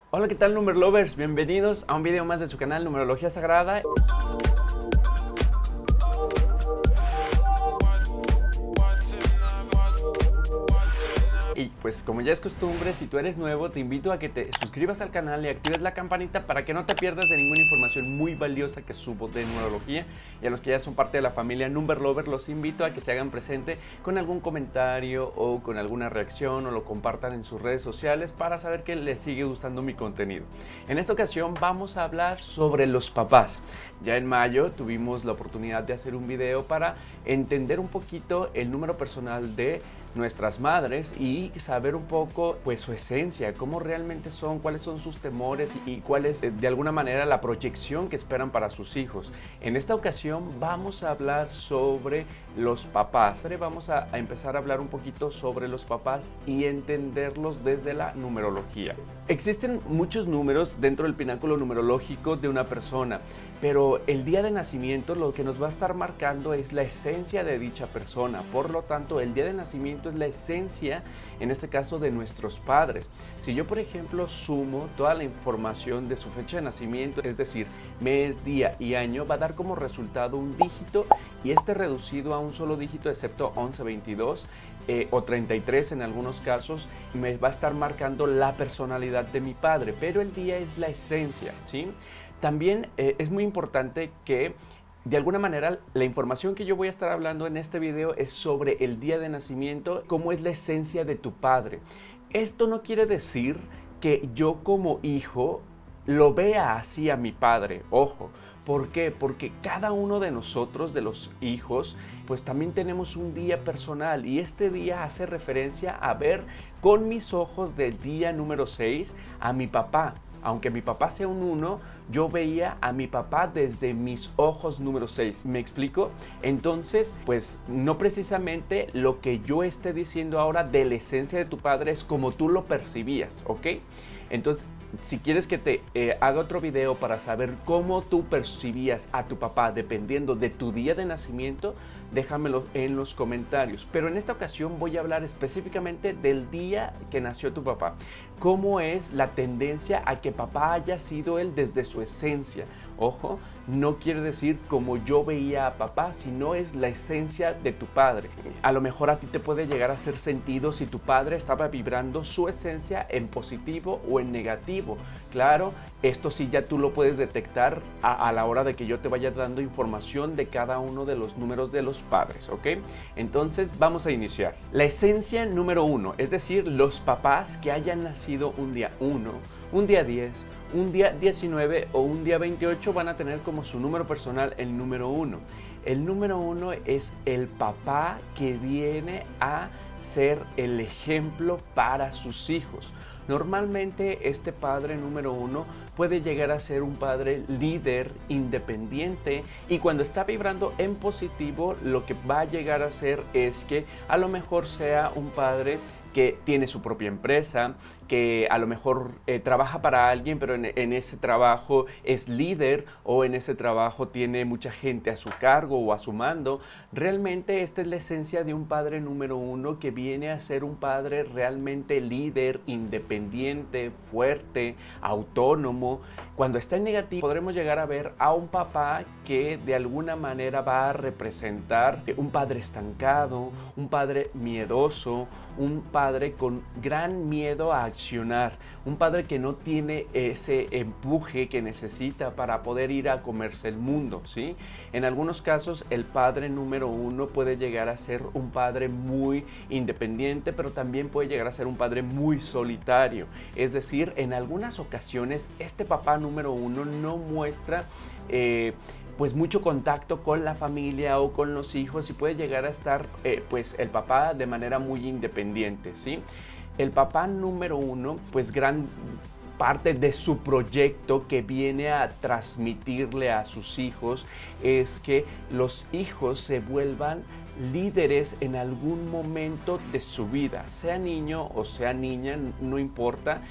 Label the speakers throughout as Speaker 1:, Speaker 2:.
Speaker 1: Hola, ¿qué tal, Numer Lovers? Bienvenidos a un video más de su canal Numerología Sagrada. Y pues como ya es costumbre, si tú eres nuevo, te invito a que te suscribas al canal y actives la campanita para que no te pierdas de ninguna información muy valiosa que subo de numerología. Y a los que ya son parte de la familia Number Lover, los invito a que se hagan presente con algún comentario o con alguna reacción o lo compartan en sus redes sociales para saber que les sigue gustando mi contenido. En esta ocasión vamos a hablar sobre los papás. Ya en mayo tuvimos la oportunidad de hacer un video para entender un poquito el número personal de nuestras madres y saber un poco pues su esencia, cómo realmente son, cuáles son sus temores y cuál es de alguna manera la proyección que esperan para sus hijos. En esta ocasión vamos a hablar sobre los papás. Vamos a empezar a hablar un poquito sobre los papás y entenderlos desde la numerología. Existen muchos números dentro del pináculo numerológico de una persona, pero el día de nacimiento lo que nos va a estar marcando es la esencia de dicha persona. Por lo tanto, el día de nacimiento es la esencia, en este caso, de nuestros padres. Si yo, por ejemplo, sumo toda la información de su fecha de nacimiento, es decir, mes, día y año, va a dar como resultado un dígito, y este reducido a un solo dígito, excepto 11, 22 o 33 en algunos casos, me va a estar marcando la personalidad de mi padre, pero el día es la esencia, ¿sí? También es muy importante que de alguna manera la información que yo voy a estar hablando en este video es sobre el día de nacimiento, cómo es la esencia de tu padre. Esto no quiere decir que yo como hijo lo vea así a mi padre, ojo. ¿Por qué? Porque cada uno de nosotros, de los hijos, pues también tenemos un día personal, y este día hace referencia a ver con mis ojos del día número 6 a mi papá. Aunque mi papá sea un 1, yo veía a mi papá desde mis ojos número 6. ¿Me explico? Entonces, pues no precisamente lo que yo esté diciendo ahora de la esencia de tu padre es como tú lo percibías, ¿ok? Entonces, si quieres que te haga otro video para saber cómo tú percibías a tu papá dependiendo de tu día de nacimiento, déjamelo en los comentarios. Pero en esta ocasión voy a hablar específicamente del día que nació tu papá. Cómo es la tendencia a que papá haya sido él desde su esencia. Ojo, no quiere decir como yo veía a papá, sino es la esencia de tu padre. A lo mejor a ti te puede llegar a hacer sentido si tu padre estaba vibrando su esencia en positivo o en negativo. Claro, esto sí ya tú lo puedes detectar a la hora de que yo te vaya dando información de cada uno de los números de los padres, ¿ok? Entonces vamos a iniciar. La esencia número 1, es decir, los papás que hayan nacido un día 1, un día 10, un día 19 o un día 28 van a tener como su número personal el número 1. El número 1 es el papá que viene a ser el ejemplo para sus hijos. Normalmente este padre número 1 puede llegar a ser un padre líder, independiente, y cuando está vibrando en positivo, lo que va a llegar a ser es que a lo mejor sea un padre que tiene su propia empresa, que a lo mejor trabaja para alguien, pero en ese trabajo es líder, o en ese trabajo tiene mucha gente a su cargo o a su mando. Realmente esta es la esencia de un padre número 1 que viene a ser un padre realmente líder, independiente, fuerte, autónomo. Cuando está en negativo podremos llegar a ver a un papá que de alguna manera va a representar un padre estancado, un padre miedoso, un padre con gran miedo a accionar, un padre que no tiene ese empuje que necesita para poder ir a comerse el mundo, ¿sí? En algunos casos el padre número 1 puede llegar a ser un padre muy independiente, pero también puede llegar a ser un padre muy solitario. Es decir, en algunas ocasiones este papá número 1 no muestra pues mucho contacto con la familia o con los hijos, y puede llegar a estar pues el papá de manera muy independiente, ¿sí? El papá número 1, pues gran parte de su proyecto que viene a transmitirle a sus hijos es que los hijos se vuelvan líderes en algún momento de su vida, sea niño o sea niña, no importa.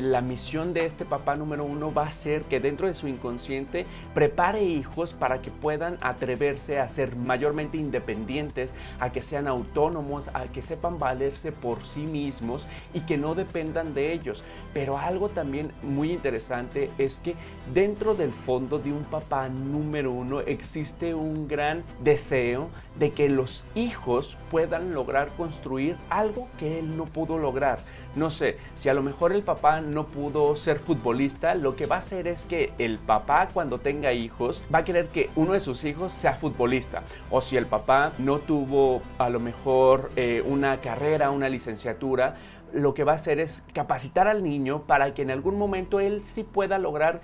Speaker 1: La misión de este papá número uno va a ser que dentro de su inconsciente prepare hijos para que puedan atreverse a ser mayormente independientes, a que sean autónomos, a que sepan valerse por sí mismos y que no dependan de ellos. Pero algo también muy interesante es que dentro del fondo de un papá número uno existe un gran deseo de que los hijos puedan lograr construir algo que él no pudo lograr. No sé, si a lo mejor el papá no pudo ser futbolista, lo que va a hacer es que el papá, cuando tenga hijos, va a querer que uno de sus hijos sea futbolista. O si el papá no tuvo a lo mejor una carrera, una licenciatura, lo que va a hacer es capacitar al niño para que en algún momento él sí pueda lograr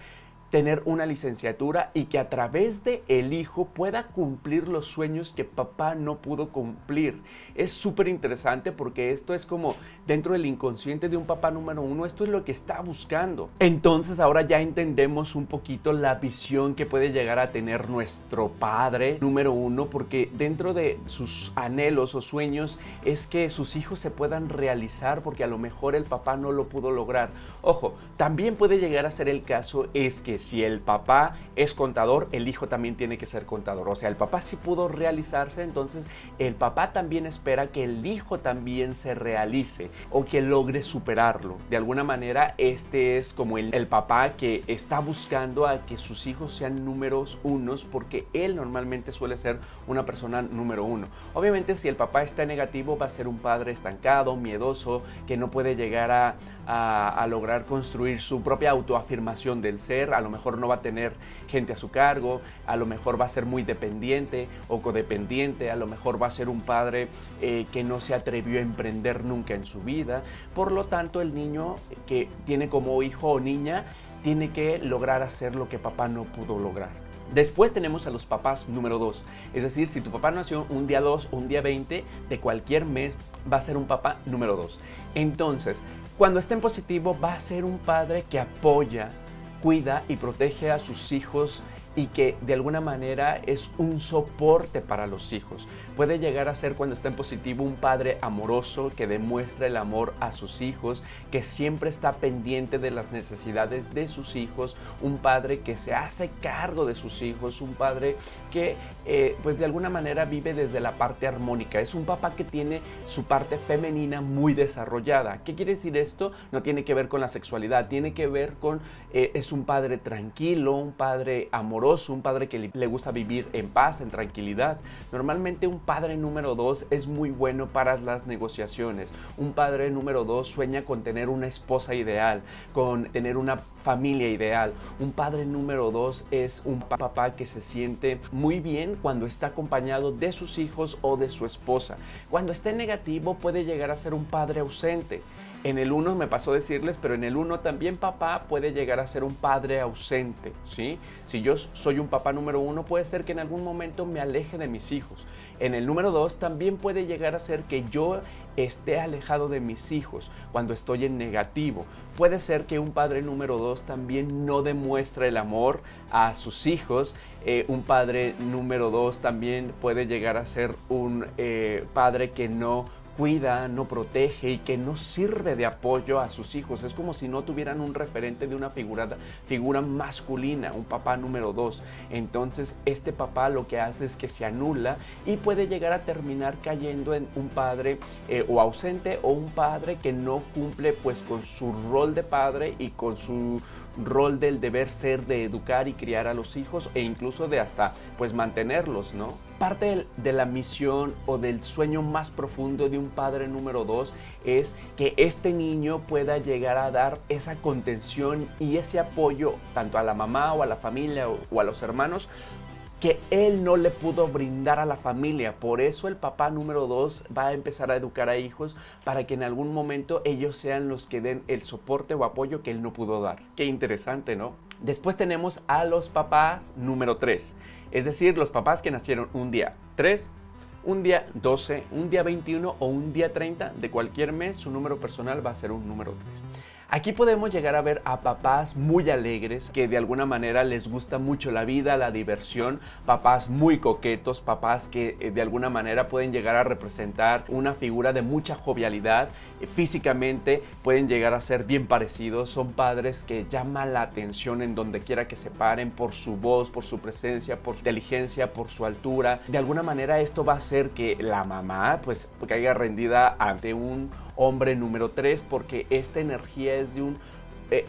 Speaker 1: tener una licenciatura y que a través de el hijo pueda cumplir los sueños que papá no pudo cumplir. Es súper interesante porque esto es como dentro del inconsciente de un papá número uno, esto es lo que está buscando. Entonces ahora ya entendemos un poquito la visión que puede llegar a tener nuestro padre número uno, porque dentro de sus anhelos o sueños es que sus hijos se puedan realizar porque a lo mejor el papá no lo pudo lograr. Ojo, también puede llegar a ser el caso es que si el papá es contador, el hijo también tiene que ser contador. O sea, el papá sí pudo realizarse, entonces el papá también espera que el hijo también se realice o que logre superarlo. De alguna manera, este es como el papá que está buscando a que sus hijos sean números unos porque él normalmente suele ser una persona número uno. Obviamente, si el papá está negativo, va a ser un padre estancado, miedoso, que no puede llegar a lograr construir su propia autoafirmación del ser. A lo mejor no va a tener gente a su cargo, a lo mejor va a ser muy dependiente o codependiente, a lo mejor va a ser un padre que no se atrevió a emprender nunca en su vida. Por lo tanto, el niño que tiene como hijo o niña tiene que lograr hacer lo que papá no pudo lograr. Después tenemos a los papás número 2, es decir, si tu papá nació un día 2 o un día 20 de cualquier mes, va a ser un papá número 2. Entonces, cuando esté en positivo, va a ser un padre que apoya, cuida y protege a sus hijos y que de alguna manera es un soporte para los hijos. Puede llegar a ser, cuando está en positivo, un padre amoroso que demuestra el amor a sus hijos, que siempre está pendiente de las necesidades de sus hijos, un padre que se hace cargo de sus hijos, un padre que pues de alguna manera vive desde la parte armónica. Es un papá que tiene su parte femenina muy desarrollada. ¿Qué quiere decir esto? No tiene que ver con la sexualidad, tiene que ver con, es un padre tranquilo, un padre amoroso, un padre que le gusta vivir en paz, en tranquilidad. Normalmente un padre número 2 es muy bueno para las negociaciones. Un padre número 2 sueña con tener una esposa ideal, con tener una familia ideal. Un padre número 2 es un papá que se siente muy bien cuando está acompañado de sus hijos o de su esposa. Cuando esté negativo, puede llegar a ser un padre ausente. En el 1 me pasó decirles, pero en el 1 también papá puede llegar a ser un padre ausente, ¿sí? Si yo soy un papá número 1, puede ser que en algún momento me aleje de mis hijos. En el número 2 también puede llegar a ser que yo esté alejado de mis hijos cuando estoy en negativo. Puede ser que un padre número 2 también no demuestre el amor a sus hijos. Un padre número 2 también puede llegar a ser un padre que no cuida, no protege y que no sirve de apoyo a sus hijos. Es como si no tuvieran un referente de una figura masculina, un papá número 2. Entonces este papá lo que hace es que se anula y puede llegar a terminar cayendo en un padre o ausente o un padre que no cumple pues con su rol de padre y con su rol del deber ser de educar y criar a los hijos e incluso de hasta pues mantenerlos, ¿no? Parte de la misión o del sueño más profundo de un padre número 2 es que este niño pueda llegar a dar esa contención y ese apoyo tanto a la mamá o a la familia o a los hermanos que él no le pudo brindar a la familia. Por eso el papá número 2 va a empezar a educar a hijos para que en algún momento ellos sean los que den el soporte o apoyo que él no pudo dar. Qué interesante, ¿no? Después tenemos a los papás número 3, es decir, los papás que nacieron un día 3, un día 12, un día 21 o un día 30 de cualquier mes. Su número personal va a ser un número 3. Aquí podemos llegar a ver a papás muy alegres, que de alguna manera les gusta mucho la vida, la diversión, papás muy coquetos, papás que de alguna manera pueden llegar a representar una figura de mucha jovialidad, físicamente pueden llegar a ser bien parecidos, son padres que llaman la atención en donde quiera que se paren por su voz, por su presencia, por su inteligencia, por su altura. De alguna manera esto va a hacer que la mamá pues caiga rendida ante un hombre número 3, porque esta energía es de un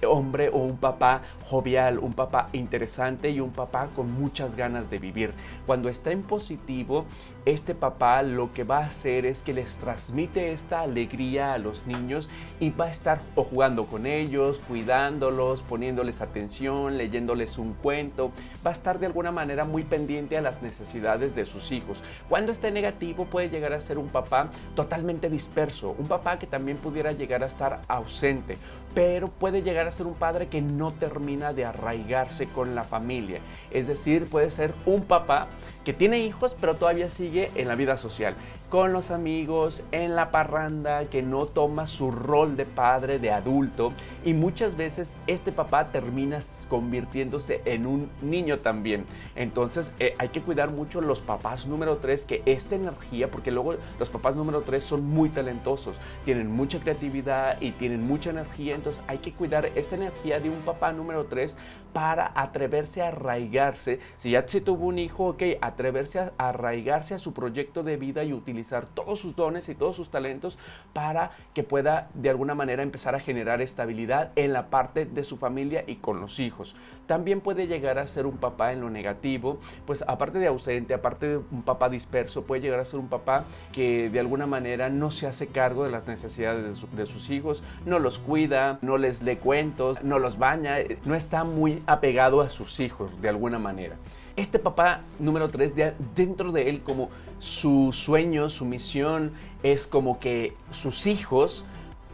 Speaker 1: hombre o un papá jovial, un papá interesante y un papá con muchas ganas de vivir. Cuando está en positivo, este papá lo que va a hacer es que les transmite esta alegría a los niños y va a estar o jugando con ellos, cuidándolos, poniéndoles atención, leyéndoles un cuento, va a estar de alguna manera muy pendiente a las necesidades de sus hijos. Cuando esté negativo puede llegar a ser un papá totalmente disperso, un papá que también pudiera llegar a estar ausente, pero puede llegar a ser un padre que no termina de arraigarse con la familia. Es decir, puede ser un papá que tiene hijos pero todavía sigue en la vida social, con los amigos, en la parranda, que no toma su rol de padre, de adulto, y muchas veces este papá termina convirtiéndose en un niño también. Entonces hay que cuidar mucho los papás número 3, que esta energía, porque luego los papás número 3 son muy talentosos, tienen mucha creatividad y tienen mucha energía, entonces hay que cuidar esta energía de un papá número 3 para atreverse a arraigarse. Si ya se tuvo un hijo, ok, atreverse a arraigarse a su proyecto de vida y utilizar todos sus dones y todos sus talentos para que pueda de alguna manera empezar a generar estabilidad en la parte de su familia y con los hijos. También puede llegar a ser un papá en lo negativo, pues aparte de ausente, aparte de un papá disperso, puede llegar a ser un papá que de alguna manera no se hace cargo de las necesidades de sus hijos, no los cuida, no les lee cuentos, no los baña, no está muy apegado a sus hijos de alguna manera. Este papá número 3, dentro de él, como su sueño, su misión es como que sus hijos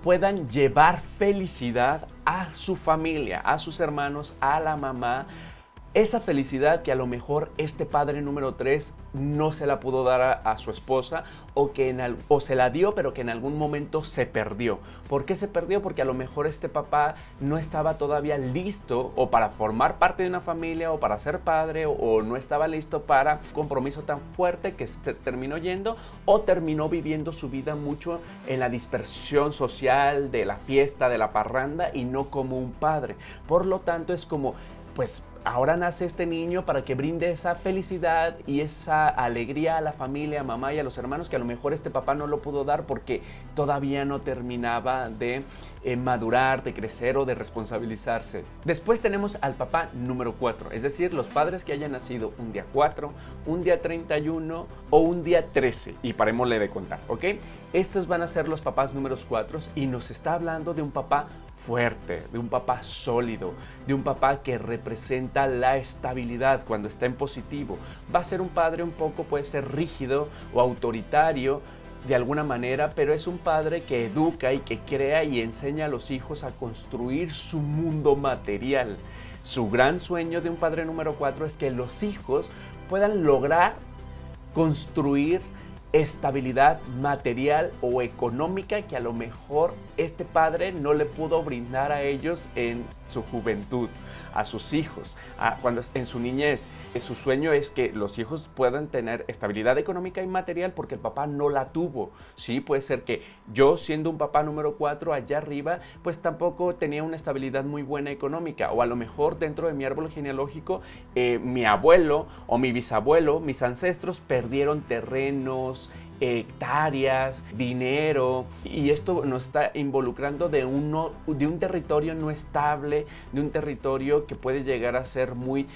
Speaker 1: puedan llevar felicidad a su familia, a sus hermanos, a la mamá. Esa felicidad que a lo mejor este padre número 3 no se la pudo dar a su esposa o se la dio, pero que en algún momento se perdió. ¿Por qué se perdió? Porque a lo mejor este papá no estaba todavía listo o para formar parte de una familia o para ser padre o no estaba listo para un compromiso tan fuerte que se terminó yendo o terminó viviendo su vida mucho en la dispersión social, de la fiesta, de la parranda y no como un padre. Por lo tanto es como, pues ahora nace este niño para que brinde esa felicidad y esa alegría a la familia, a mamá y a los hermanos que a lo mejor este papá no lo pudo dar porque todavía no terminaba de madurar, de crecer o de responsabilizarse. Después tenemos al papá número 4, es decir, los padres que hayan nacido un día 4, un día 31 o un día 13, y parémosle de contar, ¿ok? Estos van a ser los papás números 4 y nos está hablando de un papá fuerte, de un papá sólido, de un papá que representa la estabilidad cuando está en positivo. Va a ser un padre un poco, puede ser rígido o autoritario de alguna manera, pero es un padre que educa y que crea y enseña a los hijos a construir su mundo material. Su gran sueño de un padre número 4 es que los hijos puedan lograr construir estabilidad material o económica que a lo mejor este padre no le pudo brindar a ellos en su juventud, a sus hijos, cuando en su niñez. Su sueño es que los hijos puedan tener estabilidad económica y material porque el papá no la tuvo. Sí, puede ser que yo, siendo un papá número 4 allá arriba, pues tampoco tenía una estabilidad muy buena económica, o a lo mejor dentro de mi árbol genealógico mi abuelo o mi bisabuelo, mis ancestros perdieron terrenos, hectáreas, dinero, y esto nos está involucrando de un territorio no estable, de un territorio que puede llegar a ser muy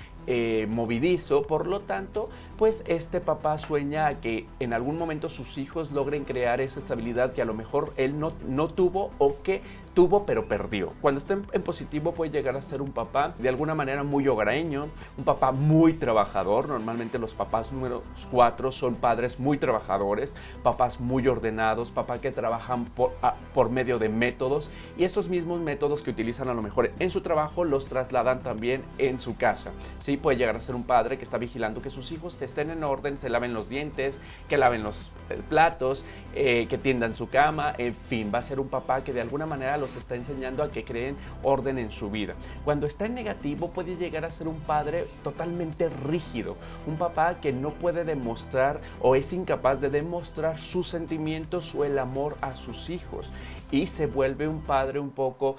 Speaker 1: movedizo. Por lo tanto, pues este papá sueña a que en algún momento sus hijos logren crear esa estabilidad que a lo mejor él no tuvo o que tuvo pero perdió. Cuando está en positivo puede llegar a ser un papá de alguna manera muy hogareño, un papá muy trabajador. Normalmente los papás número 4 son padres muy trabajadores, papás muy ordenados, papás que trabajan por medio de métodos, y esos mismos métodos que utilizan a lo mejor en su trabajo los trasladan también en su casa, ¿sí? ¿sí? Puede llegar a ser un padre que está vigilando que sus hijos estén en orden, se laven los dientes, que laven los platos, que tiendan su cama, en fin, va a ser un papá que de alguna manera los está enseñando a que creen orden en su vida. Cuando está en negativo puede llegar a ser un padre totalmente rígido, un papá que no puede demostrar o es incapaz de demostrar sus sentimientos o el amor a sus hijos y se vuelve un padre un poco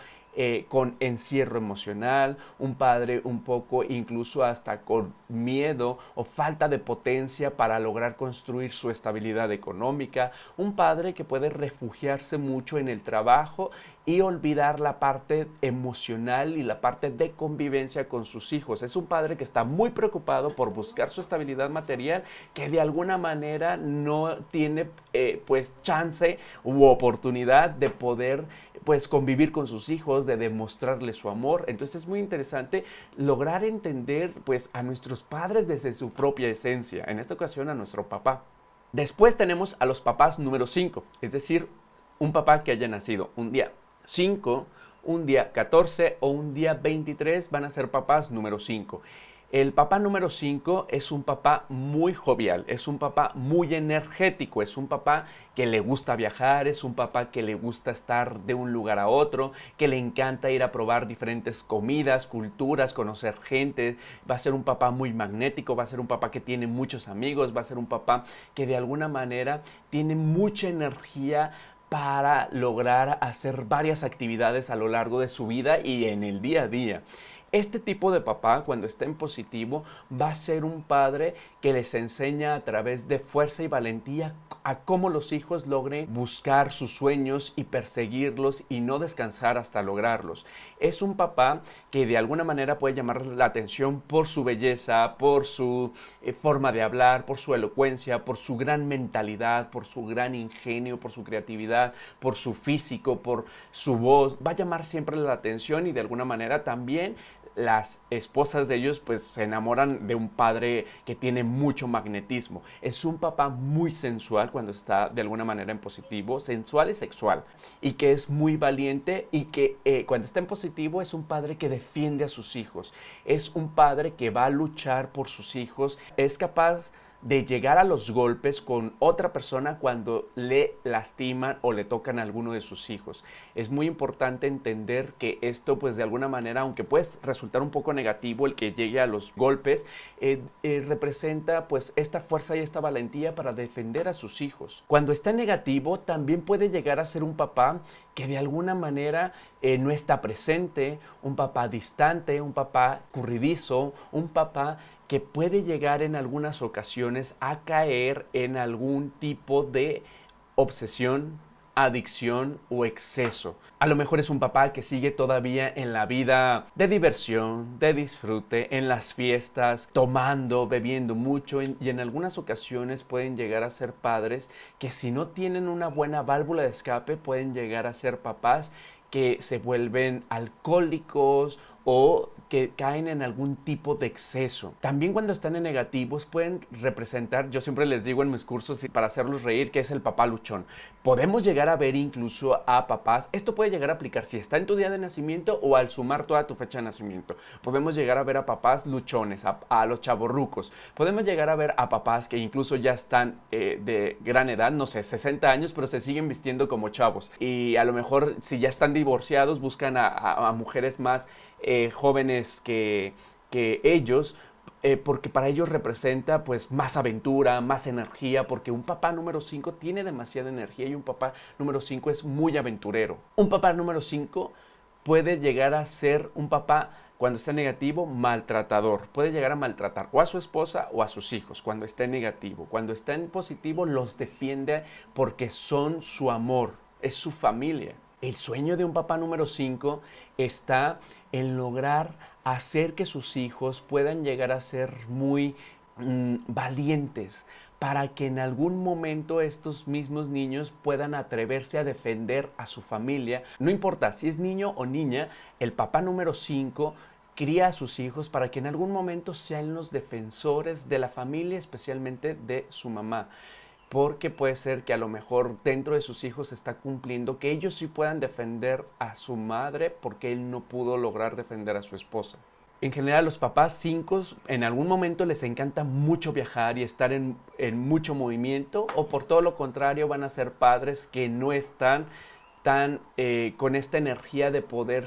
Speaker 1: con encierro emocional, un padre un poco incluso hasta con miedo o falta de potencia para lograr construir su estabilidad económica, un padre que puede refugiarse mucho en el trabajo y olvidar la parte emocional y la parte de convivencia con sus hijos. Es un padre que está muy preocupado por buscar su estabilidad material, que de alguna manera no tiene pues chance u oportunidad de poder pues convivir con sus hijos, de demostrarles su amor. Entonces es muy interesante lograr entender pues a nuestros padres desde su propia esencia, en esta ocasión a nuestro papá. Después tenemos a los papás número 5, es decir, un papá que haya nacido un día 5, un día 14 o un día 23 van a ser papás número 5. El papá número 5 es un papá muy jovial, es un papá muy energético, es un papá que le gusta viajar, es un papá que le gusta estar de un lugar a otro, que le encanta ir a probar diferentes comidas, culturas, conocer gente. Va a ser un papá muy magnético, va a ser un papá que tiene muchos amigos, va a ser un papá que de alguna manera tiene mucha energía para lograr hacer varias actividades a lo largo de su vida y en el día a día. Este tipo de papá, cuando está en positivo, va a ser un padre que les enseña a través de fuerza y valentía a cómo los hijos logren buscar sus sueños y perseguirlos y no descansar hasta lograrlos. Es un papá que de alguna manera puede llamar la atención por su belleza, por su forma de hablar, por su elocuencia, por su gran mentalidad, por su gran ingenio, por su creatividad, por su físico, por su voz. Va a llamar siempre la atención y de alguna manera también las esposas de ellos pues se enamoran de un padre que tiene mucho magnetismo. Es un papá muy sensual cuando está de alguna manera en positivo, sensual y sexual, y que es muy valiente y que cuando está en positivo es un padre que defiende a sus hijos, es un padre que va a luchar por sus hijos, es capaz de llegar a los golpes con otra persona cuando le lastiman o le tocan a alguno de sus hijos. Es muy importante entender que esto pues de alguna manera, aunque puede resultar un poco negativo el que llegue a los golpes, representa pues esta fuerza y esta valentía para defender a sus hijos. Cuando está negativo también puede llegar a ser un papá que de alguna manera no está presente, un papá distante, un papá escurridizo, un papá que puede llegar en algunas ocasiones a caer en algún tipo de obsesión, adicción o exceso. A lo mejor es un papá que sigue todavía en la vida de diversión, de disfrute, en las fiestas, tomando, bebiendo mucho y en algunas ocasiones pueden llegar a ser padres que si no tienen una buena válvula de escape pueden llegar a ser papás que se vuelven alcohólicos o que caen en algún tipo de exceso. También cuando están en negativos pueden representar, yo siempre les digo en mis cursos para hacerlos reír, que es el papá luchón. Podemos llegar a ver incluso a papás, esto puede llegar a aplicar si está en tu día de nacimiento o al sumar toda tu fecha de nacimiento. Podemos llegar a ver a papás luchones, a los chavorrucos. Podemos llegar a ver a papás que incluso ya están de gran edad, no sé, 60 años, pero se siguen vistiendo como chavos. Y a lo mejor si ya están divorciados buscan a mujeres más jóvenes que ellos, porque para ellos representa pues más aventura, más energía, porque un papá número 5 tiene demasiada energía y un papá número 5 es muy aventurero. Un papá número 5 puede llegar a ser un papá, cuando está negativo, maltratador. Puede llegar a maltratar o a su esposa o a sus hijos cuando está negativo. Cuando está en positivo los defiende porque son su amor, es su familia. El sueño de un papá número 5 está en lograr hacer que sus hijos puedan llegar a ser muy valientes para que en algún momento estos mismos niños puedan atreverse a defender a su familia. No importa si es niño o niña, el papá número 5 cría a sus hijos para que en algún momento sean los defensores de la familia, especialmente de su mamá. Porque puede ser que a lo mejor dentro de sus hijos está cumpliendo que ellos sí puedan defender a su madre porque él no pudo lograr defender a su esposa. En general, los papás 5 en algún momento les encanta mucho viajar y estar en mucho movimiento, o por todo lo contrario van a ser padres que no están tan con esta energía de poder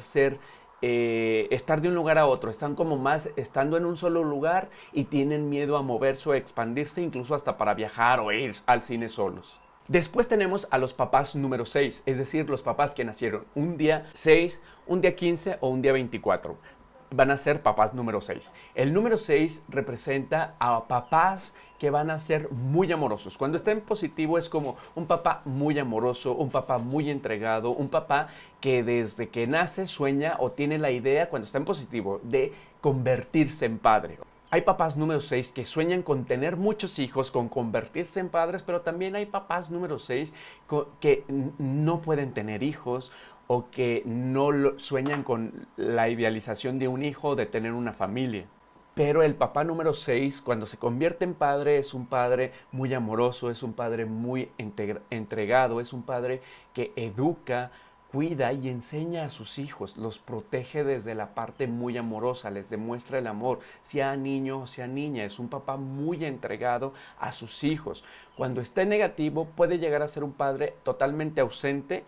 Speaker 1: estar de un lugar a otro, están como más estando en un solo lugar y tienen miedo a moverse o a expandirse, incluso hasta para viajar o ir al cine solos. Después tenemos a los papás número 6, es decir, los papás que nacieron un día 6, un día 15 o un día 24. Van a ser papás número 6. El número 6 representa a papás que van a ser muy amorosos. Cuando está en positivo es como un papá muy amoroso, un papá muy entregado, un papá que desde que nace sueña o tiene la idea, cuando está en positivo, de convertirse en padre. Hay papás número 6 que sueñan con tener muchos hijos, con convertirse en padres, pero también hay papás número 6 que no pueden tener hijos o que no sueñan con la idealización de un hijo, de tener una familia. Pero el papá número 6, cuando se convierte en padre, es un padre muy amoroso, es un padre muy entregado, es un padre que educa, cuida y enseña a sus hijos, los protege desde la parte muy amorosa, les demuestra el amor, sea niño o sea niña, es un papá muy entregado a sus hijos. Cuando está en negativo puede llegar a ser un padre totalmente ausente,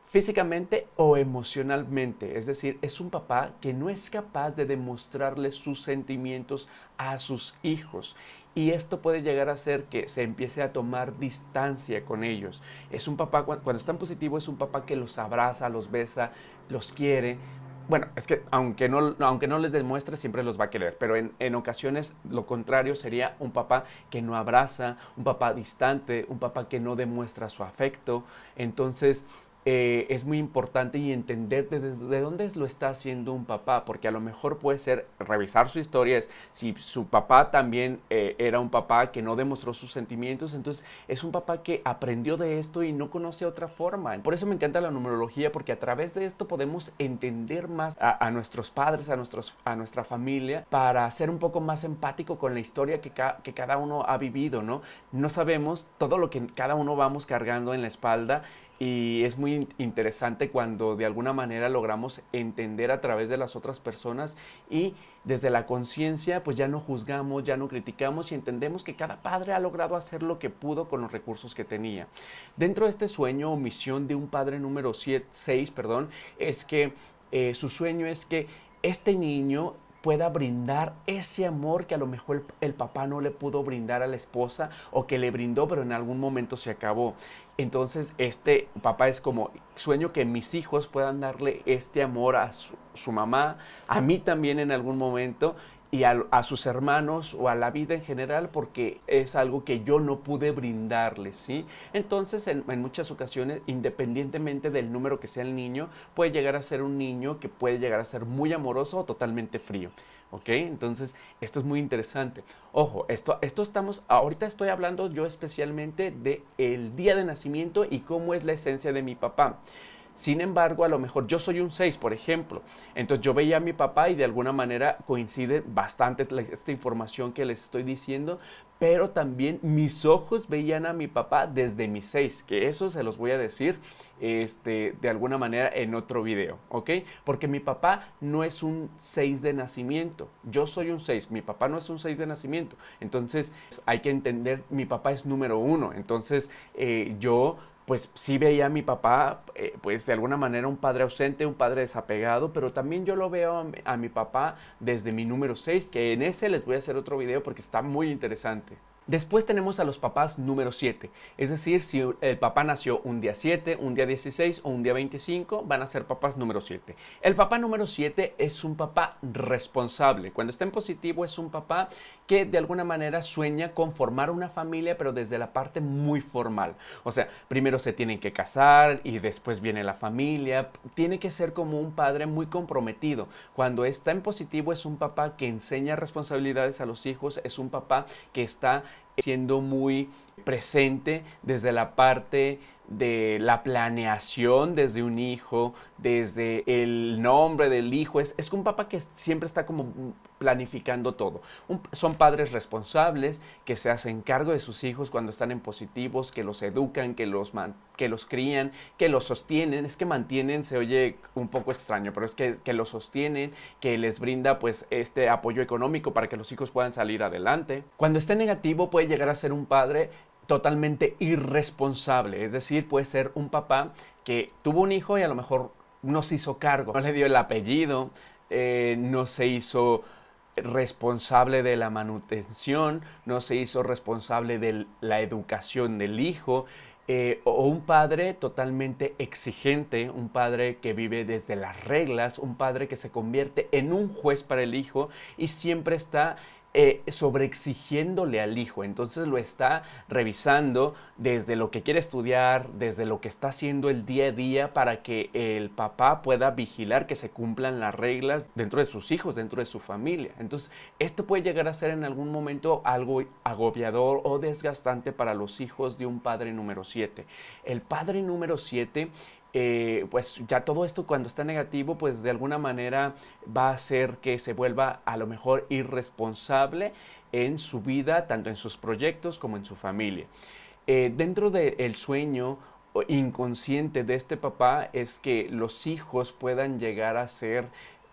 Speaker 1: físicamente o emocionalmente, es decir, es un papá que no es capaz de demostrarles sus sentimientos a sus hijos, y esto puede llegar a hacer que se empiece a tomar distancia con ellos. Es un papá, cuando está en positivo, es un papá que los abraza, los besa, los quiere. Bueno, es que aunque no les demuestre, siempre los va a querer, pero en ocasiones lo contrario sería un papá que no abraza, un papá distante, un papá que no demuestra su afecto. Entonces, es muy importante y entender desde dónde lo está haciendo un papá, porque a lo mejor puede ser revisar su historia, si su papá también era un papá que no demostró sus sentimientos, entonces es un papá que aprendió de esto y no conoce otra forma. Por eso me encanta la numerología, porque a través de esto podemos entender más a nuestros padres, a nuestra familia, para ser un poco más empático con la historia que cada uno ha vivido, ¿no? No sabemos todo lo que cada uno vamos cargando en la espalda. Y es muy interesante cuando de alguna manera logramos entender a través de las otras personas, y desde la conciencia pues ya no juzgamos, ya no criticamos y entendemos que cada padre ha logrado hacer lo que pudo con los recursos que tenía. Dentro de este sueño o misión de un padre número 6, es que su sueño es que este niño pueda brindar ese amor que a lo mejor el papá no le pudo brindar a la esposa, o que le brindó pero en algún momento se acabó. Entonces este papá es como, sueño que mis hijos puedan darle este amor a su mamá, a mí también en algún momento, y a sus hermanos o a la vida en general, porque es algo que yo no pude brindarles, ¿sí? Entonces en muchas ocasiones, independientemente del número que sea el niño, puede llegar a ser un niño que puede llegar a ser muy amoroso o totalmente frío. ¿Ok? Entonces, esto es muy interesante. Ojo, ahorita estoy hablando yo especialmente del día de nacimiento y cómo es la esencia de mi papá. Sin embargo, a lo mejor yo soy un 6, por ejemplo. Entonces yo veía a mi papá y de alguna manera coincide bastante esta información que les estoy diciendo, pero también mis ojos veían a mi papá desde mi 6, que eso se los voy a decir de alguna manera en otro video, ¿ok? Porque mi papá no es un 6 de nacimiento, yo soy un 6, mi papá no es un 6 de nacimiento. Entonces hay que entender, mi papá es número 1, entonces yo pues sí veía a mi papá, pues de alguna manera un padre ausente, un padre desapegado, pero también yo lo veo a mi papá desde mi número 6, que en ese les voy a hacer otro video porque está muy interesante. Después tenemos a los papás número 7, es decir, si el papá nació un día 7, un día 16 o un día 25, van a ser papás número 7. El papá número 7 es un papá responsable. Cuando está en positivo es un papá que de alguna manera sueña con formar una familia, pero desde la parte muy formal. O sea, primero se tienen que casar y después viene la familia. Tiene que ser como un padre muy comprometido. Cuando está en positivo es un papá que enseña responsabilidades a los hijos, es un papá que está siendo muy presente desde la parte de la planeación desde un hijo, desde el nombre del hijo. Es un papá que siempre está como planificando todo. Son padres responsables que se hacen cargo de sus hijos cuando están en positivos, que los educan, que los crían, que los sostienen. Es que mantienen, se oye un poco extraño, pero es que los sostienen, que les brinda pues este apoyo económico para que los hijos puedan salir adelante. Cuando esté negativo puede llegar a ser un padre totalmente irresponsable, es decir, puede ser un papá que tuvo un hijo y a lo mejor no se hizo cargo, no le dio el apellido, no se hizo responsable de la manutención, no se hizo responsable de la educación del hijo, o un padre totalmente exigente, un padre que vive desde las reglas, un padre que se convierte en un juez para el hijo y siempre está sobreexigiéndole al hijo. Entonces lo está revisando desde lo que quiere estudiar, desde lo que está haciendo el día a día para que el papá pueda vigilar que se cumplan las reglas dentro de sus hijos, dentro de su familia. Entonces esto puede llegar a ser en algún momento algo agobiador o desgastante para los hijos de un padre número 7. El padre número 7 pues ya todo esto cuando está negativo, pues de alguna manera va a hacer que se vuelva a lo mejor irresponsable en su vida, tanto en sus proyectos como en su familia. Dentro del sueño inconsciente de este papá es que los hijos puedan llegar a ser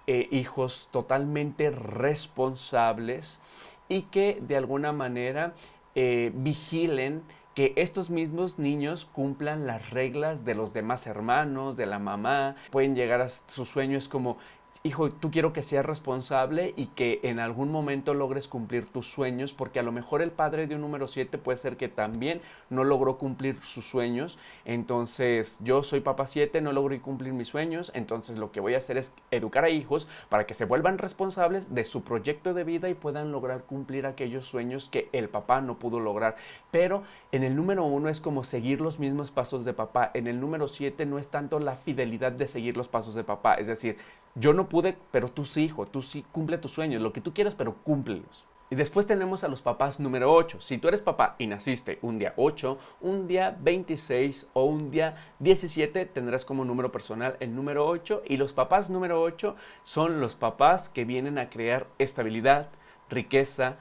Speaker 1: hijos totalmente responsables y que de alguna manera vigilen que estos mismos niños cumplan las reglas de los demás hermanos, de la mamá. Pueden llegar a sus sueños como, hijo, tú quiero que seas responsable y que en algún momento logres cumplir tus sueños, porque a lo mejor el padre de un número 7 puede ser que también no logró cumplir sus sueños. Entonces, yo soy papá 7, no logré cumplir mis sueños, entonces lo que voy a hacer es educar a hijos para que se vuelvan responsables de su proyecto de vida y puedan lograr cumplir aquellos sueños que el papá no pudo lograr. Pero en el número 1 es como seguir los mismos pasos de papá. En el número 7 no es tanto la fidelidad de seguir los pasos de papá, es decir, yo no pude, pero tú sí, hijo, tú sí cumple tus sueños, lo que tú quieras, pero cúmplelos. Y después tenemos a los papás número 8. Si tú eres papá y naciste un día 8, un día 26 o un día 17, tendrás como número personal el número 8. Y los papás número 8 son los papás que vienen a crear estabilidad, riqueza,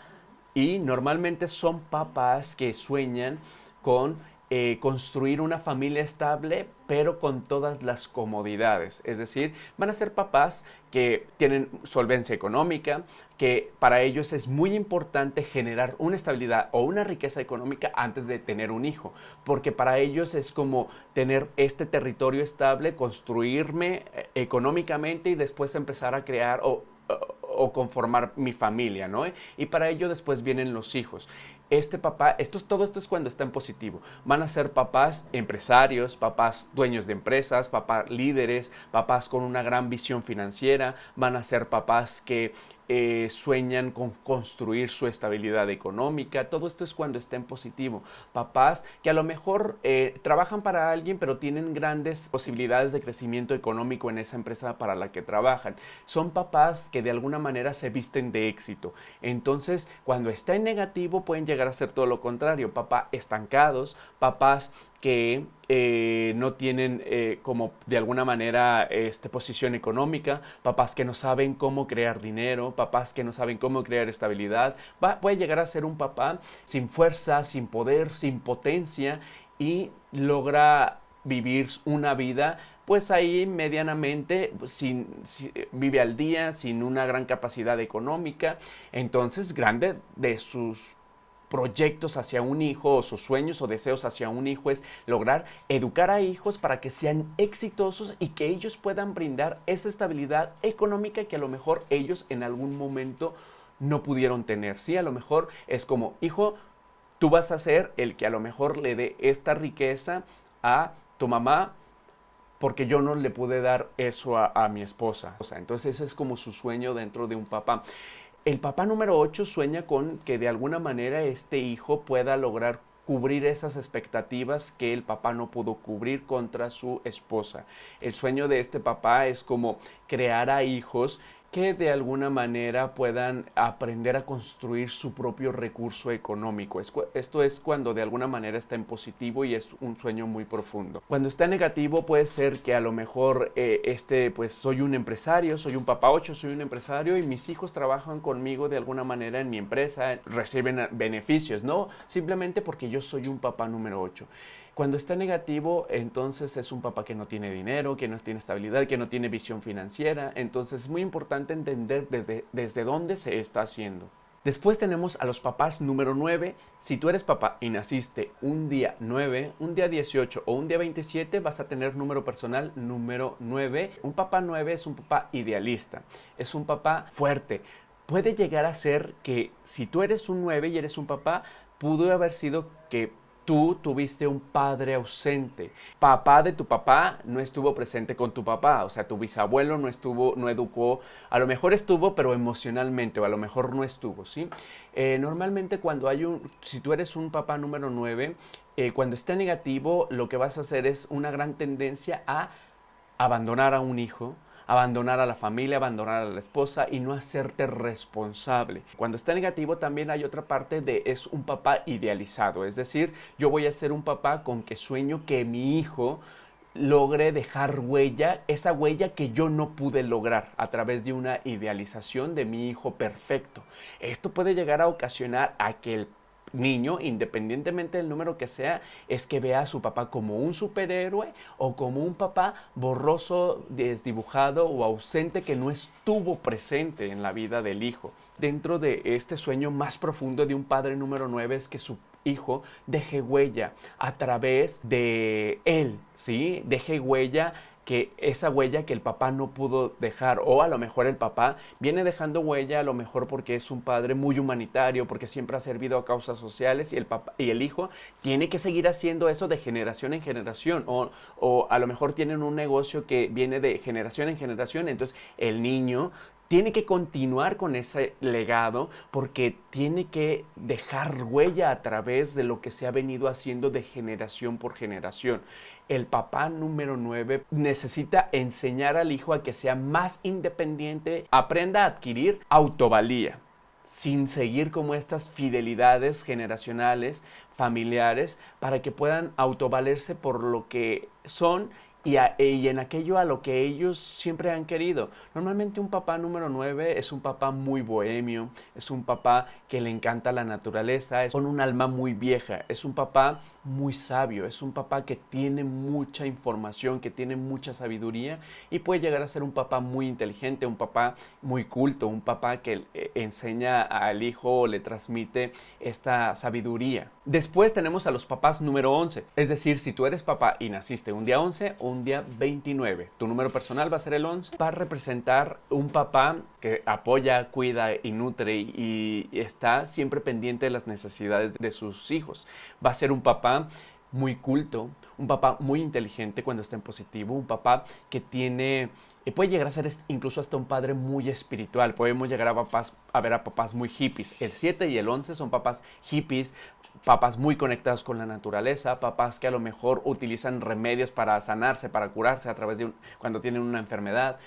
Speaker 1: y normalmente son papás que sueñan con construir una familia estable, pero con todas las comodidades. Es decir, van a ser papás que tienen solvencia económica, que para ellos es muy importante generar una estabilidad o una riqueza económica antes de tener un hijo, porque para ellos es como tener este territorio estable, construirme económicamente y después empezar a crear o conformar mi familia, ¿no? Y para ello después vienen los hijos. Este papá, todo esto es cuando está en positivo. Van a ser papás empresarios, papás dueños de empresas, papás líderes, papás con una gran visión financiera, van a ser papás que sueñan con construir su estabilidad económica. Todo esto es cuando está en positivo. Papás que a lo mejor trabajan para alguien, pero tienen grandes posibilidades de crecimiento económico en esa empresa para la que trabajan. Son papás que de alguna manera se visten de éxito. Entonces, cuando está en negativo, pueden llegar a ser todo lo contrario. Papás estancados, papás que no tienen como de alguna manera posición económica, papás que no saben cómo crear dinero, papás que no saben cómo crear estabilidad. Puede llegar a ser un papá sin fuerza, sin poder, sin potencia y logra vivir una vida pues ahí medianamente vive al día, sin una gran capacidad económica. Entonces, grande de sus proyectos hacia un hijo o sus sueños o deseos hacia un hijo es lograr educar a hijos para que sean exitosos y que ellos puedan brindar esa estabilidad económica que a lo mejor ellos en algún momento no pudieron tener. Sí, a lo mejor es como, hijo, tú vas a ser el que a lo mejor le dé esta riqueza a tu mamá porque yo no le pude dar eso a mi esposa. Entonces ese es como su sueño dentro de un papá. El papá número 8 sueña con que de alguna manera este hijo pueda lograr cubrir esas expectativas que el papá no pudo cubrir contra su esposa. El sueño de este papá es como crear a hijos que de alguna manera puedan aprender a construir su propio recurso económico. Esto es cuando de alguna manera está en positivo y es un sueño muy profundo. Cuando está en negativo puede ser que a lo mejor pues soy un empresario, soy un papá 8, soy un empresario y mis hijos trabajan conmigo de alguna manera en mi empresa, reciben beneficios, no simplemente porque yo soy un papá número 8. Cuando está negativo, entonces es un papá que no tiene dinero, que no tiene estabilidad, que no tiene visión financiera. Entonces es muy importante entender desde dónde se está haciendo. Después tenemos a los papás número 9. Si tú eres papá y naciste un día 9, un día 18 o un día 27, vas a tener número personal número 9. Un papá 9 es un papá idealista, es un papá fuerte. Puede llegar a ser que si tú eres un 9 y eres un papá, pudo haber sido que tú tuviste un padre ausente. Papá de tu papá no estuvo presente con tu papá. O sea, tu bisabuelo no estuvo, no educó. A lo mejor estuvo, pero emocionalmente, o a lo mejor no estuvo, ¿sí? Normalmente cuando si tú eres un papá número 9, cuando esté negativo, lo que vas a hacer es una gran tendencia a abandonar a un hijo, abandonar a la familia, abandonar a la esposa y no hacerte responsable. Cuando está negativo también hay otra parte de es un papá idealizado, es decir, yo voy a ser un papá con que sueño que mi hijo logre dejar huella, esa huella que yo no pude lograr a través de una idealización de mi hijo perfecto. Esto puede llegar a ocasionar a que el niño, independientemente del número que sea, es que vea a su papá como un superhéroe o como un papá borroso, desdibujado o ausente que no estuvo presente en la vida del hijo. Dentro de este sueño más profundo de un padre número 9 es que su hijo deje huella a través de él, ¿sí? Deje huella, que esa huella que el papá no pudo dejar, o a lo mejor el papá viene dejando huella a lo mejor porque es un padre muy humanitario, porque siempre ha servido a causas sociales y el hijo tiene que seguir haciendo eso de generación en generación, o a lo mejor tienen un negocio que viene de generación en generación, entonces el niño tiene que continuar con ese legado porque tiene que dejar huella a través de lo que se ha venido haciendo de generación por generación. El papá número 9 necesita enseñar al hijo a que sea más independiente, aprenda a adquirir autovalía, sin seguir como estas fidelidades generacionales, familiares, para que puedan autovalerse por lo que son y en aquello a lo que ellos siempre han querido. Normalmente un papá número 9 es un papá muy bohemio, es un papá que le encanta la naturaleza, es con un alma muy vieja, es un papá muy sabio, es un papá que tiene mucha información, que tiene mucha sabiduría y puede llegar a ser un papá muy inteligente, un papá muy culto, un papá que enseña al hijo o le transmite esta sabiduría. Después tenemos a los papás número 11, es decir, si tú eres papá y naciste un día 11 o un día 29, tu número personal va a ser el 11, va a representar un papá que apoya, cuida y nutre y está siempre pendiente de las necesidades de sus hijos. Va a ser un papá muy culto, un papá muy inteligente cuando está en positivo, un papá que puede llegar a ser incluso hasta un padre muy espiritual. Podemos llegar a ver a papás muy hippies. El 7 y el 11 son papás hippies, papás muy conectados con la naturaleza, papás que a lo mejor utilizan remedios para sanarse, para curarse a través de cuando tienen una enfermedad,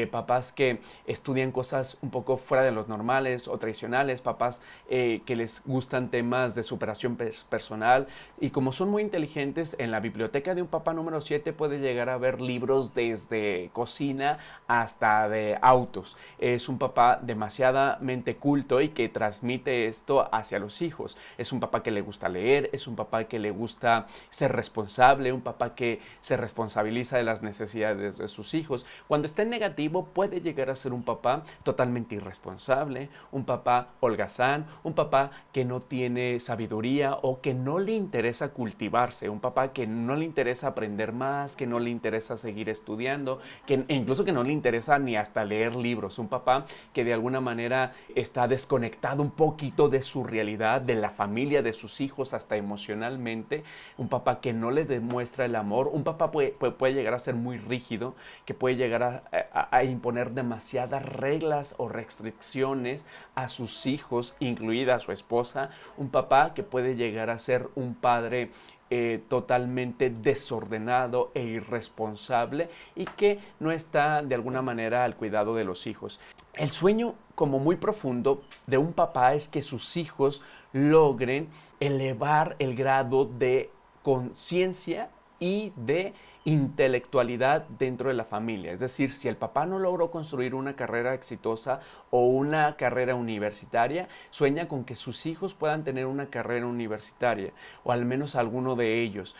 Speaker 1: papás que estudian cosas un poco fuera de los normales o tradicionales, papás que les gustan temas de superación personal y como son muy inteligentes, en la biblioteca de un papá número 7 puede llegar a ver libros desde cocina hasta de autos. Es un papá demasiadamente culto y que transmite esto hacia los hijos. Es un papá que le gusta leer, es un papá que le gusta ser responsable, un papá que se responsabiliza de las necesidades de sus hijos. Cuando está en negativo puede llegar a ser un papá totalmente irresponsable, un papá holgazán, un papá que no tiene sabiduría o que no le interesa cultivarse, un papá que no le interesa aprender más, que no le interesa seguir estudiando, que incluso que no le interesa ni hasta leer libros, un papá que de alguna manera está desconectado un poquito de su realidad, de la familia, de sus hijos, hasta emocionalmente, un papá que no le demuestra el amor, un papá puede llegar a ser muy rígido, que puede llegar a imponer demasiadas reglas o restricciones a sus hijos, incluida a su esposa, un papá que puede llegar a ser un padre totalmente desordenado e irresponsable y que no está de alguna manera al cuidado de los hijos. El sueño como muy profundo de un papá es que sus hijos logren elevar el grado de conciencia y de intelectualidad dentro de la familia. Es decir, si el papá no logró construir una carrera exitosa o una carrera universitaria, sueña con que sus hijos puedan tener una carrera universitaria, o al menos alguno de ellos.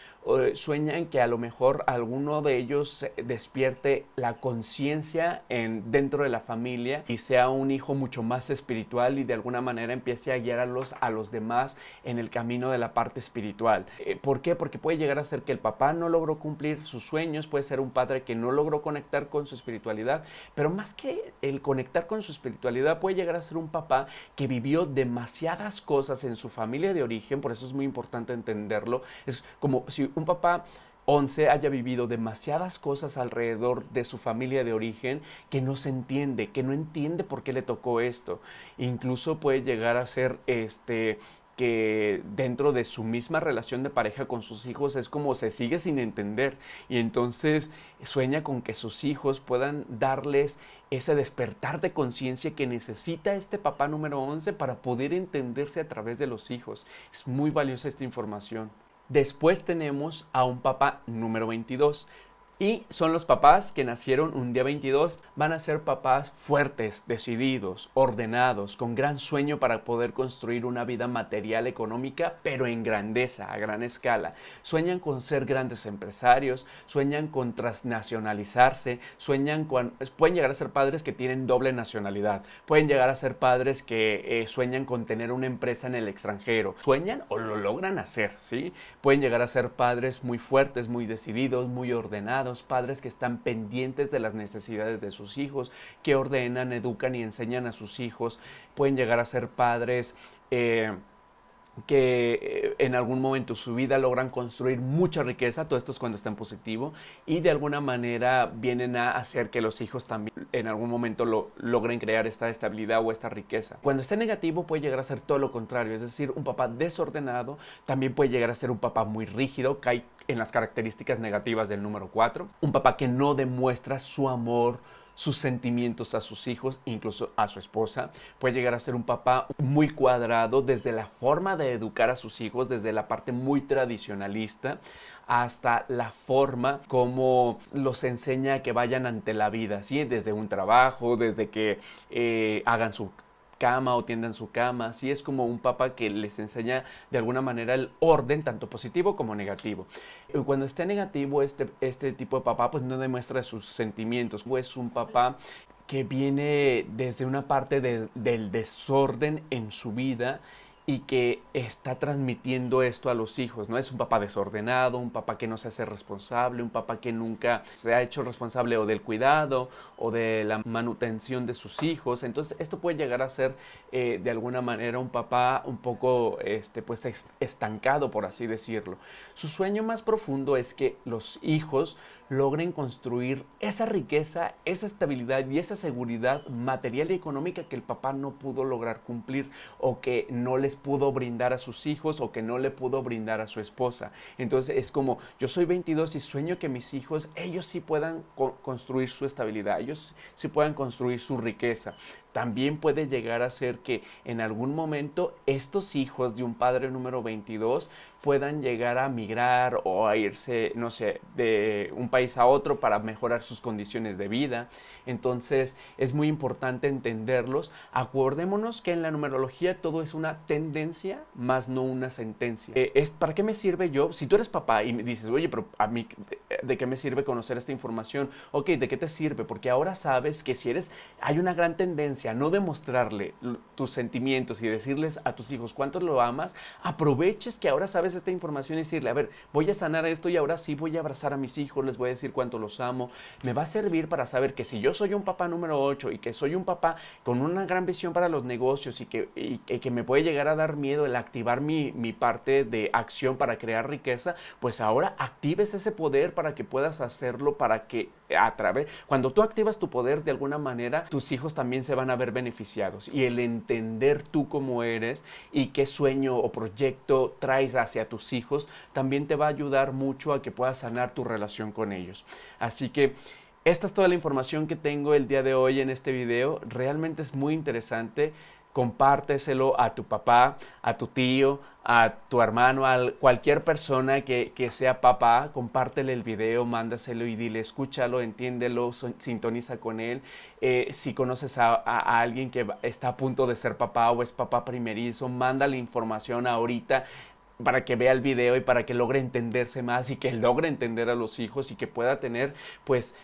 Speaker 1: Sueña en que a lo mejor alguno de ellos despierte la conciencia dentro de la familia y sea un hijo mucho más espiritual y de alguna manera empiece a guiar a los demás en el camino de la parte espiritual. ¿Por qué? Porque puede llegar a ser que el papá no logró cumplir sus sueños, puede ser un padre que no logró conectar con su espiritualidad, pero más que el conectar con su espiritualidad, puede llegar a ser un papá que vivió demasiadas cosas en su familia de origen. Por eso es muy importante entenderlo. Es como si un papá 11 haya vivido demasiadas cosas alrededor de su familia de origen que no se entiende, que no entiende por qué le tocó esto. Incluso puede llegar a ser que dentro de su misma relación de pareja con sus hijos es como se sigue sin entender, y entonces sueña con que sus hijos puedan darles ese despertar de conciencia que necesita este papá número 11 para poder entenderse a través de los hijos. Es muy valiosa esta información. Después tenemos a un papá número 22. Y son los papás que nacieron un día 22, van a ser papás fuertes, decididos, ordenados, con gran sueño para poder construir una vida material económica, pero en grandeza, a gran escala. Sueñan con ser grandes empresarios, sueñan con transnacionalizarse, pueden llegar a ser padres que tienen doble nacionalidad, pueden llegar a ser padres que sueñan con tener una empresa en el extranjero. Sueñan o lo logran hacer, ¿sí? Pueden llegar a ser padres muy fuertes, muy decididos, muy ordenados, padres que están pendientes de las necesidades de sus hijos, que ordenan, educan y enseñan a sus hijos. Pueden llegar a ser padres que en algún momento de su vida logran construir mucha riqueza. Todo esto es cuando está en positivo, y de alguna manera vienen a hacer que los hijos también en algún momento logren crear esta estabilidad o esta riqueza. Cuando está negativo puede llegar a ser todo lo contrario, es decir, un papá desordenado. También puede llegar a ser un papá muy rígido, cae en las características negativas del número 4. Un papá que no demuestra su amor, sus sentimientos a sus hijos, incluso a su esposa. Puede llegar a ser un papá muy cuadrado desde la forma de educar a sus hijos, desde la parte muy tradicionalista hasta la forma como los enseña a que vayan ante la vida, ¿sí? Desde un trabajo, desde que hagan su cama o tiendan su cama. Así es como un papá que les enseña de alguna manera el orden, tanto positivo como negativo. Cuando esté negativo, este tipo de papá pues no demuestra sus sentimientos, pues es un papá que viene desde una parte del desorden en su vida y que está transmitiendo esto a los hijos, ¿no? Es un papá desordenado, un papá que no se hace responsable, un papá que nunca se ha hecho responsable o del cuidado o de la manutención de sus hijos. Entonces esto puede llegar a ser de alguna manera un papá un poco pues estancado, por así decirlo. Su sueño más profundo es que los hijos logren construir esa riqueza, esa estabilidad y esa seguridad material y económica que el papá no pudo lograr cumplir, o que no les pudo brindar a sus hijos, o que no le pudo brindar a su esposa. Entonces es como, yo soy 22 y sueño que mis hijos, ellos sí puedan construir su estabilidad, ellos sí puedan construir su riqueza. También puede llegar a ser que en algún momento estos hijos de un padre número 22 puedan llegar a migrar o a irse, no sé, de un país a otro para mejorar sus condiciones de vida. Entonces es muy importante entenderlos. Acordémonos que en la numerología todo es una tendencia más no una sentencia. ¿Para qué me sirve yo? Si tú eres papá y me dices, oye, pero a mí, ¿de qué me sirve conocer esta información? Ok, ¿de qué te sirve? Porque ahora sabes que hay una gran tendencia a no demostrarle tus sentimientos y decirles a tus hijos cuánto lo amas. Aproveches que ahora sabes esta información y decirle, a ver, voy a sanar esto y ahora sí voy a abrazar a mis hijos, les voy a decir cuánto los amo. Me va a servir para saber que si yo soy un papá número 8 y que soy un papá con una gran visión para los negocios y que me puede llegar a dar miedo el activar mi parte de acción para crear riqueza, pues ahora actives ese poder para que puedas hacerlo, para que cuando tú activas tu poder de alguna manera, tus hijos también se van van a ver beneficiados. Y el entender tú cómo eres y qué sueño o proyecto traes hacia tus hijos también te va a ayudar mucho a que puedas sanar tu relación con ellos. Así que esta es toda la información que tengo el día de hoy en este video. Realmente es muy interesante. Compárteselo a tu papá, a tu tío, a tu hermano, a cualquier persona que sea papá. Compártele el video, mándaselo y dile, escúchalo, entiéndelo, sintoniza con él. Si conoces a alguien que está a punto de ser papá o es papá primerizo, mándale información ahorita para que vea el video y para que logre entenderse más y que logre entender a los hijos y que pueda tener pues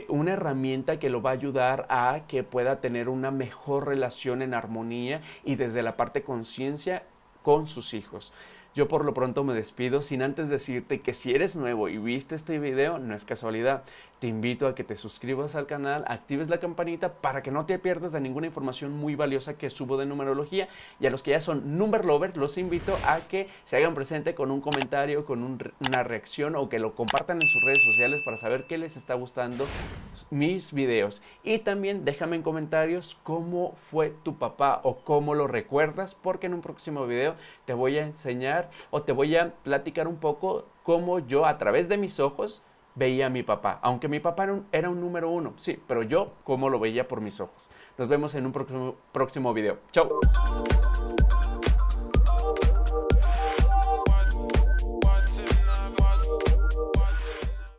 Speaker 1: una herramienta que lo va a ayudar a que pueda tener una mejor relación en armonía y desde la parte conciencia con sus hijos. Yo por lo pronto me despido sin antes decirte que si eres nuevo y viste este video, no es casualidad. Te invito a que te suscribas al canal, actives la campanita para que no te pierdas de ninguna información muy valiosa que subo de numerología. Y a los que ya son number lovers, los invito a que se hagan presente con un comentario, con una reacción o que lo compartan en sus redes sociales para saber qué les está gustando mis videos. Y también déjame en comentarios cómo fue tu papá o cómo lo recuerdas, porque en un próximo video te voy a enseñar o te voy a platicar un poco cómo yo a través de mis ojos veía a mi papá. Aunque mi papá era un número 1, sí, pero yo cómo lo veía por mis ojos. Nos vemos en un próximo video. Chao.